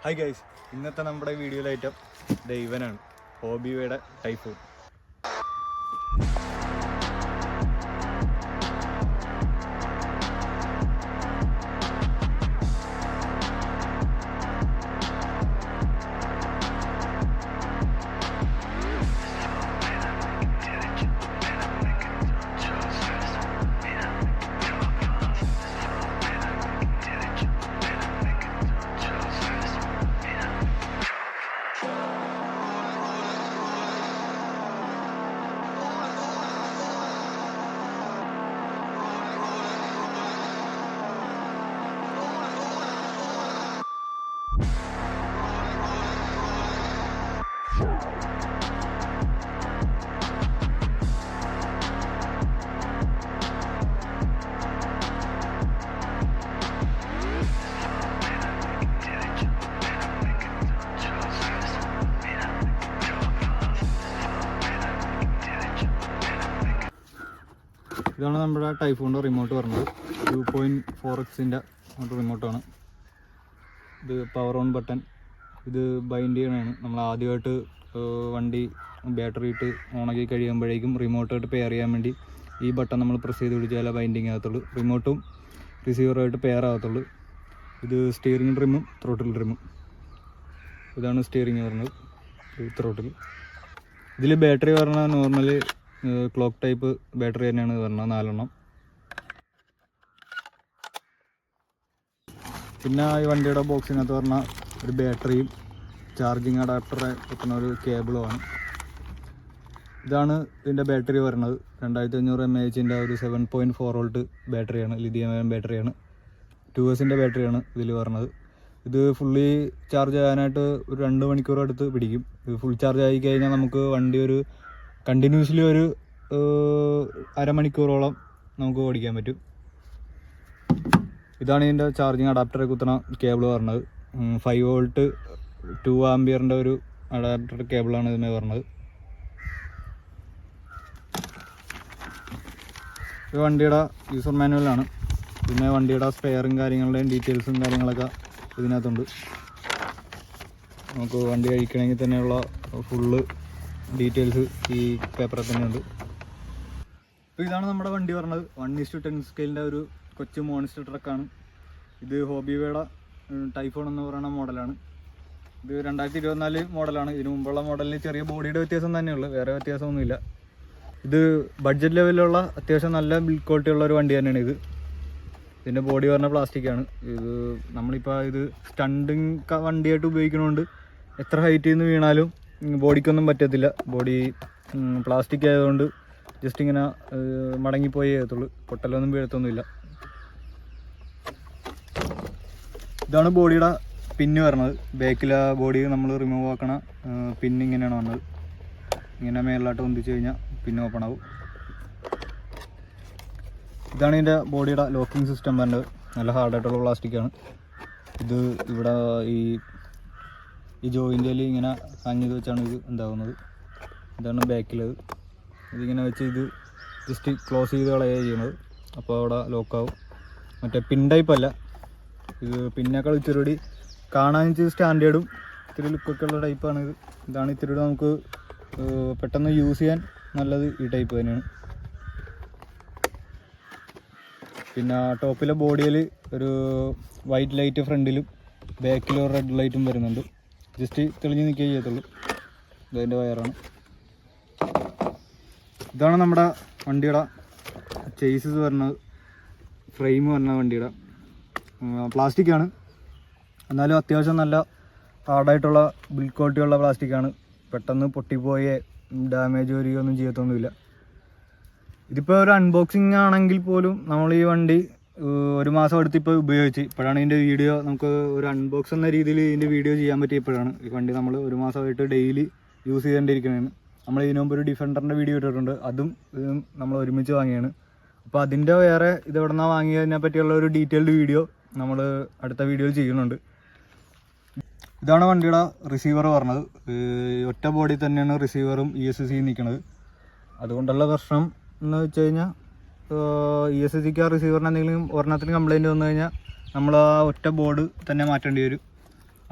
Hi guys, ഇന്നത്തെ നമ്മുടെ വീഡിയോയിലെ ഐറ്റം ഇവനാണ് ഹോബിയുടെ ടൈഫൂൺ. ഇതാണ് നമ്മുടെ ടൈഫൂണിൻ്റെ റിമോട്ട് പറഞ്ഞത്. 2.4x റിമോട്ടാണ് ഇത്. Power on button. ഇത് ബൈൻഡ് ചെയ്യണതാണ്. നമ്മൾ ആദ്യമായിട്ട് വണ്ടി ബാറ്ററി ഇട്ട് ഓണാക്കി കഴിയുമ്പോഴേക്കും റിമോട്ടായിട്ട് പെയർ ചെയ്യാൻ വേണ്ടി ഈ ബട്ടൺ നമ്മൾ പ്രസ് ചെയ്ത് പിടിച്ചാലേ ബൈൻഡിങ് ആകത്തുള്ളൂ. റിമോട്ടും റിസീവറുമായിട്ട് പെയർ ആകത്തുള്ളൂ. ഇത് സ്റ്റിയറിംഗ് ട്രിമ്മും ത്രോട്ടിൽ ട്രിമ്മും. ഇതാണ് സ്റ്റിയറിംഗ് പറഞ്ഞത്, ത്രോട്ടിൽ. ഇതിൽ ബാറ്ററി പറഞ്ഞാൽ നോർമലി ക്ലോക്ക് ടൈപ്പ് ബാറ്ററി തന്നെയാണ് പറഞ്ഞത്, 4 എണ്ണം. പിന്നെ ഈ വണ്ടിയുടെ ബോക്സിനകത്ത് പറഞ്ഞാൽ ഒരു ബാറ്ററിയും ചാർജിങ് അഡാപ്റ്ററെ കുത്തുന്ന ഒരു കേബിളുമാണ്. ഇതാണ് ഇതിൻ്റെ ബാറ്ററി വരുന്നത്. 2500 mAh ഒരു 7.4 വോൾട്ട് ബാറ്ററിയാണ്. ലിഥിയം അയൺ ബാറ്ററിയാണ്. 2S ബാറ്ററിയാണ് ഇതിൽ പറഞ്ഞത്. ഇത് ഫുള്ളി ചാർജ് ആകാനായിട്ട് ഒരു 2 മണിക്കൂർ അടുത്ത് പിടിക്കും. ഇത് ഫുൾ ചാർജ് ആയി കഴിഞ്ഞാൽ നമുക്ക് വണ്ടി ഒരു കണ്ടിന്യൂസ്ലി ഒരു അരമണിക്കൂറോളം നമുക്ക് ഓടിക്കാൻ പറ്റും. ഇതാണ് ഇതിൻ്റെ ചാർജിങ് അഡാപ്റ്ററെ കുത്തുന്ന കേബിൾ പറഞ്ഞത്. 5 വോൾട്ട് 2 ആംപിയറിൻ്റെ ഒരു അഡാപ്റ്റർ കേബിളാണ് ഇതിനെ പറഞ്ഞത്. ഇത് വണ്ടിയുടെ യൂസർ മാനുവലാണ്. പിന്നെ വണ്ടിയുടെ സ്പെയറും കാര്യങ്ങളുടെയും ഡീറ്റെയിൽസും കാര്യങ്ങളൊക്കെ ഇതിനകത്തുണ്ട്. നമുക്ക് വണ്ടി കഴിക്കണമെങ്കിൽ തന്നെയുള്ള ഫുള്ള് ഡീറ്റെയിൽസ് ഈ പേപ്പറിൽ തന്നെയുണ്ട്. അപ്പോൾ ഇതാണ് നമ്മുടെ വണ്ടി പറഞ്ഞത്. 1:10 സ്കെയിലിൻ്റെ ഒരു കൊച്ചു മോൺസ്റ്റർ ട്രക്കാണ് ഇത്. ഹോബിയുടെ ടൈഫൂൺ എന്ന് പറയുന്ന മോഡലാണ് ഇത്. 2024 മോഡലാണ്. ഇതിനു മുമ്പുള്ള മോഡലിന് ചെറിയ ബോഡിയുടെ വ്യത്യാസം തന്നെയുള്ളൂ, വേറെ വ്യത്യാസമൊന്നുമില്ല. ഇത് ബഡ്ജറ്റ് ലെവലിലുള്ള അത്യാവശ്യം നല്ല ബിൽഡ് ക്വാളിറ്റി ഉള്ള ഒരു വണ്ടി തന്നെയാണ് ഇത്. ഇതിൻ്റെ ബോഡി പറഞ്ഞ പ്ലാസ്റ്റിക്കാണ്. ഇത് നമ്മളിപ്പോൾ ഇത് സ്റ്റണ്ടിങ് വണ്ടിയായിട്ട് ഉപയോഗിക്കുന്നതുകൊണ്ട് എത്ര ഹൈറ്റിൽ നിന്ന് വീണാലും ബോഡിക്കൊന്നും പറ്റത്തില്ല. ബോഡി പ്ലാസ്റ്റിക് ആയതുകൊണ്ട് ജസ്റ്റ് ഇങ്ങനെ മടങ്ങിപ്പോയേ ചെയ്യത്തുള്ളൂ, പൊട്ടലൊന്നും വീഴത്തൊന്നുമില്ല. ഇതാണ് ബോഡിയുടെ പിന്ന് വരുന്നത്. ബാക്കിലെ ബോഡി നമ്മൾ റിമൂവ് ആക്കണ പിന്ന് ഇങ്ങനെയാണ് വന്നത്. ഇങ്ങനെ മേളിലോട്ട് പൊന്തിച്ച് കഴിഞ്ഞാൽ പിന്ന് ഓപ്പൺ ആവും. ഇതാണ് ഇതിൻ്റെ ബോഡിയുടെ ലോക്കിംഗ് സിസ്റ്റം വരുന്നത്. നല്ല ഹാർഡായിട്ടുള്ള പ്ലാസ്റ്റിക്കാണ് ഇത്. ഇവിടെ ഈ ജോയിൻ്റിൽ ഇങ്ങനെ ഹാങ് ചെയ്ത് വെച്ചാണ് ഇത് ഉണ്ടാകുന്നത്. ഇതാണ് ബാക്കിലത്. ഇതിങ്ങനെ വെച്ച് ഇത് ജസ്റ്റ് ക്ലോസ് ചെയ്ത് കളയുകയാണ് ചെയ്യുന്നത്. അപ്പോൾ അവിടെ ലോക്കാവും. മറ്റേ പിൻ ടൈപ്പ് അല്ല ഇത്. പിന്നേക്കാൾ ഇത്തിരി കാണാൻ ഇച്ചിരി സ്റ്റാൻഡേർഡും ഇത്തിരി ലുക്കൊക്കെ ഉള്ള ടൈപ്പാണ് ഇത്. ഇതാണ് ഇത്തിരി നമുക്ക് പെട്ടെന്ന് യൂസ് ചെയ്യാൻ നല്ലത് ഈ ടൈപ്പ് തന്നെയാണ്. പിന്നെ ടോപ്പിലെ ബോഡിയിൽ ഒരു വൈറ്റ് ലൈറ്റ് ഫ്രണ്ടിലും ബാക്കിലും ഒരു റെഡ് ലൈറ്റും വരുന്നുണ്ട്. ജസ്റ്റ് തെളിഞ്ഞ് നിൽക്കുകയേ ചെയ്യത്തുള്ളൂ. ഇതതിൻ്റെ വയറാണ്. ഇതാണ് നമ്മുടെ വണ്ടിയുടെ ചേസസ് വരുന്നത്. ഫ്രെയിം വരുന്ന വണ്ടിയുടെ പ്ലാസ്റ്റിക്കാണ്. എന്നാലും അത്യാവശ്യം നല്ല ഹാർഡായിട്ടുള്ള ബിൽഡ് ക്വാളിറ്റിയുള്ള പ്ലാസ്റ്റിക്കാണ്. പെട്ടെന്ന് പൊട്ടിപ്പോയേ ഡാമേജ് വരികയൊന്നും ചെയ്യത്തൊന്നുമില്ല. ഇതിപ്പോൾ ഒരു അൺബോക്സിങ് ആണെങ്കിൽ പോലും നമ്മൾ ഈ വണ്ടി 1 മാസം എടുത്ത് ഇപ്പോൾ ഉപയോഗിച്ച് ഇപ്പോഴാണ് ഇതിൻ്റെ വീഡിയോ നമുക്ക് ഒരു അൺബോക്സ് എന്ന രീതിയിൽ ഇതിൻ്റെ വീഡിയോ ചെയ്യാൻ പറ്റിയപ്പോഴാണ്. ഈ വണ്ടി നമ്മൾ 1 മാസമായിട്ട് ഡെയിലി യൂസ് ചെയ്തുകൊണ്ടിരിക്കുന്നതാണ്. നമ്മൾ ഇതിനു മുമ്പ് ഒരു ഡിഫൻഡറിൻ്റെ വീഡിയോ ഇട്ടിട്ടുണ്ട്. അതും ഇതും നമ്മൾ ഒരുമിച്ച് വാങ്ങിയാണ്. അപ്പോൾ അതിൻ്റെ വേറെ ഇതെവിടെ നിന്നാണ് വാങ്ങിയതിനെ പറ്റിയുള്ള ഒരു ഡീറ്റെയിൽഡ് വീഡിയോ നമ്മൾ അടുത്ത വീഡിയോയിൽ ചെയ്യുന്നുണ്ട്. ഇതാണ് വണ്ടിയുടെ റിസീവർ പറഞ്ഞത്. ഒറ്റ ബോഡി തന്നെയാണ് റിസീവറും ESC നിൽക്കുന്നത്. അതുകൊണ്ടുള്ള പ്രശ്നം എന്ന് വെച്ച് കഴിഞ്ഞാൽ ESC റിസീവറിന് എന്തെങ്കിലും ഒരെണ്ണത്തിന് കംപ്ലയിൻറ്റ് വന്നു കഴിഞ്ഞാൽ നമ്മൾ ആ ഒറ്റ ബോർഡ് തന്നെ മാറ്റേണ്ടി വരും.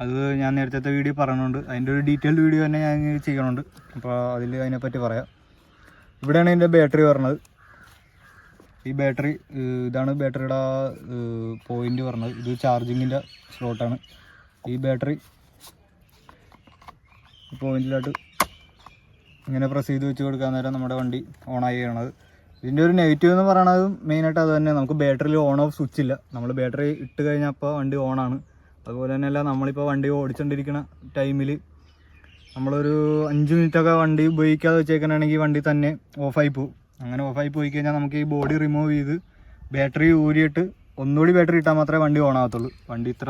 അത് ഞാൻ നേരത്തെ വീഡിയോ പറഞ്ഞുകൊണ്ട് അതിൻ്റെ ഒരു ഡീറ്റെയിൽഡ് വീഡിയോ തന്നെ ഞാൻ ചെയ്യണുണ്ട്. അപ്പോൾ അതിനെപ്പറ്റി പറയാം. ഇവിടെയാണ് ഇതിൻ്റെ ബാറ്ററി പറഞ്ഞത്. ഈ ബാറ്ററി ഇതാണ് ബാറ്ററിയുടെ പോയിൻ്റ് പറഞ്ഞത്. ഇത് ചാർജിങ്ങിൻ്റെ സ്ലോട്ടാണ്. ഈ ബാറ്ററി പോയിന്റിലോട്ട് ഇങ്ങനെ പ്രസ് ചെയ്ത് വെച്ച് കൊടുക്കാൻ നേരം നമ്മുടെ വണ്ടി ഓണായി ചെയ്യണത്. ഇതിൻ്റെ ഒരു നെഗറ്റീവ് എന്ന് പറയുന്നത് മെയിനായിട്ട് അത് തന്നെ, നമുക്ക് ബാറ്ററിയിൽ ഓൺ ഓഫ് സ്വിച്ച് ഇല്ല. നമ്മൾ ബാറ്ററി ഇട്ട് കഴിഞ്ഞാൽ അപ്പോൾ വണ്ടി ഓണാണ്. അതുപോലെ തന്നെയല്ല, നമ്മളിപ്പോൾ വണ്ടി ഓടിച്ചുകൊണ്ടിരിക്കുന്ന ടൈമിൽ നമ്മളൊരു 5 മിനിറ്റൊക്കെ വണ്ടി ഉപയോഗിക്കാതെ വെച്ചേക്കാനാണെങ്കിൽ വണ്ടി തന്നെ ഓഫായി പോകും. അങ്ങനെ ഓഫായി പോയി കഴിഞ്ഞാൽ നമുക്ക് ഈ ബോഡി റിമൂവ് ചെയ്ത് ബാറ്ററി ഊരിയിട്ട് ഒന്നുകൂടി ബാറ്ററി ഇട്ടാൽ മാത്രമേ വണ്ടി ഓൺ ആകത്തുള്ളൂ. വണ്ടി ഇത്ര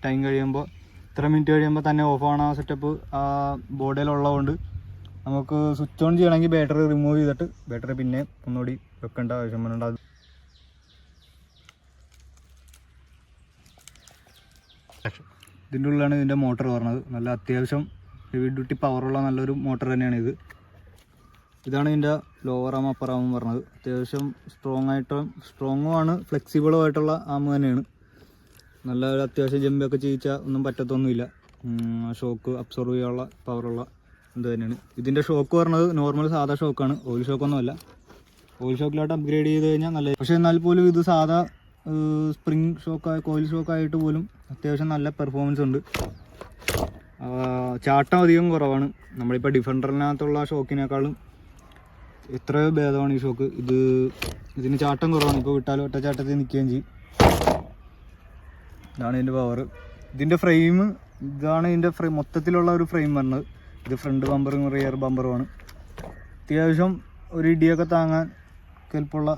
ടൈം കഴിയുമ്പോൾ, ഇത്ര മിനിറ്റ് കഴിയുമ്പോൾ തന്നെ ഓഫ് ആവണ സെറ്റപ്പ് ആ ബോഡിയിലുള്ളതുകൊണ്ട് നമുക്ക് സ്വിച്ച് ഓൺ ചെയ്യണമെങ്കിൽ ബാറ്ററി റിമൂവ് ചെയ്തിട്ട് ബാറ്ററി പിന്നെ ഒന്നുകൂടി വെക്കേണ്ട ആവശ്യം വരുന്നുണ്ട്. ഇതിൻ്റെ ഉള്ളിലാണ് ഇതിൻ്റെ മോട്ടർ പറഞ്ഞത്. നല്ല അത്യാവശ്യം ഹെവി ഡ്യൂട്ടി പവറുള്ള നല്ലൊരു മോട്ടർ തന്നെയാണ് ഇത്. ഇതാണ് ഇതിൻ്റെ ലോവർ ആം അപ്പർ ആമും പറഞ്ഞത്. അത്യാവശ്യം സ്ട്രോങ്ങും ആണ്, ഫ്ലെക്സിബിളും ആയിട്ടുള്ള ആമ് തന്നെയാണ്. നല്ല അത്യാവശ്യം ജമ്പൊക്കെ ചെയ്യിച്ചാൽ ഒന്നും പറ്റത്തൊന്നുമില്ല. ഷോക്ക് അബ്സോർവ് ചെയ്യാനുള്ള പവറുള്ള ഇത് തന്നെയാണ്. ഇതിൻ്റെ ഷോക്ക് പറഞ്ഞത് നോർമൽ സാധാ ഷോക്കാണ്, ഓയിൽ ഷോക്കൊന്നുമല്ല. ഓയിൽ ഷോക്കിലോട്ട് അപ്ഗ്രേഡ് ചെയ്ത് കഴിഞ്ഞാൽ നല്ല, പക്ഷേ എന്നാൽ പോലും ഇത് സാധാ സ്പ്രിങ് ഷോക്കായി കോയിൽ ഷോക്കായിട്ട് പോലും അത്യാവശ്യം നല്ല പെർഫോമൻസ് ഉണ്ട്. ചാട്ടം അധികം കുറവാണ്. നമ്മളിപ്പോൾ ഡിഫൻഡറിനകത്തുള്ള ഷോക്കിനേക്കാളും എത്രയോ ഭേദമാണ് ഈ ഷോക്ക്. ഇതിന് ചാട്ടം കുറവാണ്. ഇപ്പോൾ വിട്ടാലും ഒറ്റ ചാട്ടത്തിൽ നിൽക്കുകയും ചെയ്യും. ഇതാണ് ഇതിൻ്റെ പവർ. ഇതിൻ്റെ ഫ്രെയിം ഇതാണ് ഇതിൻ്റെ മൊത്തത്തിലുള്ള ഒരു ഫ്രെയിം പറഞ്ഞത്. ഇത് ഫ്രണ്ട് ബമ്പറും റിയർ ബമ്പറുമാണ്. അത്യാവശ്യം ഒരു ഇടിയൊക്കെ താങ്ങാൻ കെൽപ്പുള്ള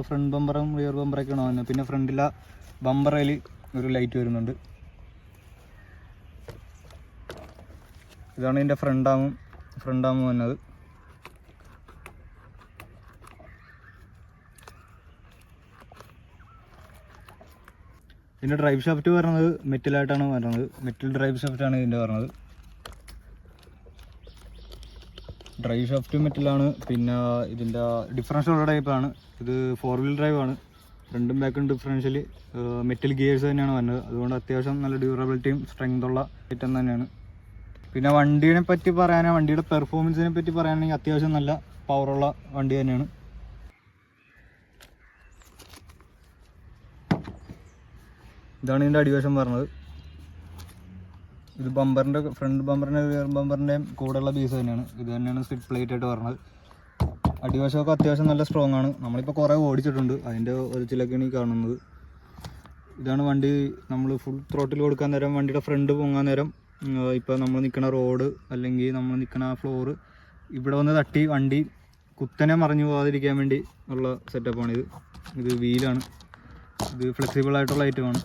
ഫ്രണ്ട് ബമ്പറും റിയർ ബമ്പറൊക്കെയാണ് വന്നത്. പിന്നെ ഫ്രണ്ടിലെ ബമ്പറിൽ ഒരു ലൈറ്റ് വരുന്നുണ്ട്. ഇതാണ് ഇതിൻ്റെ ഫ്രണ്ട് ആം വന്നത്. ഇതിൻ്റെ ഡ്രൈവ് ഷാഫ്റ്റ് പറഞ്ഞത് മെറ്റലായിട്ടാണ് വരുന്നത്. മെറ്റൽ ഡ്രൈവ് ഷാഫ്റ്റാണ് ഇതിൻ്റെ പറഞ്ഞത്. ഡ്രൈവ് ഷാഫ്റ്റ് മെറ്റലാണ്. പിന്നെ ഇതിൻ്റെ ഡിഫറൻഷ്യൽ ഉള്ള ടൈപ്പാണ്. ഇത് 4 വീൽ ഡ്രൈവ് ആണ്. ഫ്രണ്ടും ബാക്കും ഡിഫറൻഷ്യൽ മെറ്റൽ ഗിയേഴ്സ് തന്നെയാണ് വരുന്നത്. അതുകൊണ്ട് അത്യാവശ്യം നല്ല ഡ്യൂറബിലിറ്റിയും സ്ട്രെങ്ത് ഉള്ള ഐറ്റം തന്നെയാണ്. പിന്നെ വണ്ടിയെ പറ്റി പറയാനാണ്, വണ്ടിയുടെ പെർഫോമൻസിനെ പറ്റി പറയുകയാണെങ്കിൽ അത്യാവശ്യം നല്ല പവറുള്ള വണ്ടി തന്നെയാണ്. ഇതാണ് ഇതിൻ്റെ അടിവശം പറഞ്ഞത്. ഇത് ബമ്പറിൻ്റെ ഫ്രണ്ട് ബമ്പറിൻ്റെ റിയർ ബമ്പറിൻ്റെയും കൂടെയുള്ള പീസ് തന്നെയാണ്. ഇത് തന്നെയാണ് സ്റ്റിഡ് പ്ലേറ്റ് ആയിട്ട് പറഞ്ഞത്. അടിവശമൊക്കെ അത്യാവശ്യം നല്ല സ്ട്രോങ് ആണ്. നമ്മളിപ്പോൾ കുറേ ഓടിച്ചിട്ടുണ്ട്, അതിൻ്റെ ഒരു ചിലക്കാണ് ഈ കാണുന്നത്. ഇതാണ് വണ്ടി നമ്മൾ ഫുൾ ത്രോട്ടിൽ കൊടുക്കാൻ നേരം, വണ്ടിയുടെ ഫ്രണ്ട് പൊങ്ങാൻ നേരം ഇപ്പോൾ നമ്മൾ നിൽക്കുന്ന റോഡ് അല്ലെങ്കിൽ നമ്മൾ നിൽക്കുന്ന ആ ഫ്ലോറ് ഇവിടെ വന്ന് തട്ടി വണ്ടി കുത്തനെ മറിഞ്ഞു പോകാതിരിക്കാൻ വേണ്ടി ഉള്ള സെറ്റപ്പാണിത്. ഇത് വീലാണ്. ഇത് ഫ്ലെക്സിബിൾ ആയിട്ടുള്ള ഐറ്റമാണ്.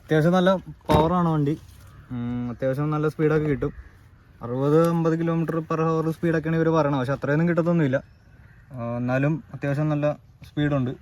അത്യാവശ്യം നല്ല പവറാണ് വണ്ടി. അത്യാവശ്യം നല്ല സ്പീഡൊക്കെ കിട്ടും. 60-50 km/h സ്പീഡൊക്കെയാണ് ഇവർ പറയണത്. പക്ഷെ അത്രയൊന്നും കിട്ടത്തൊന്നുമില്ല. എന്നാലും അത്യാവശ്യം നല്ല സ്പീഡുണ്ട്.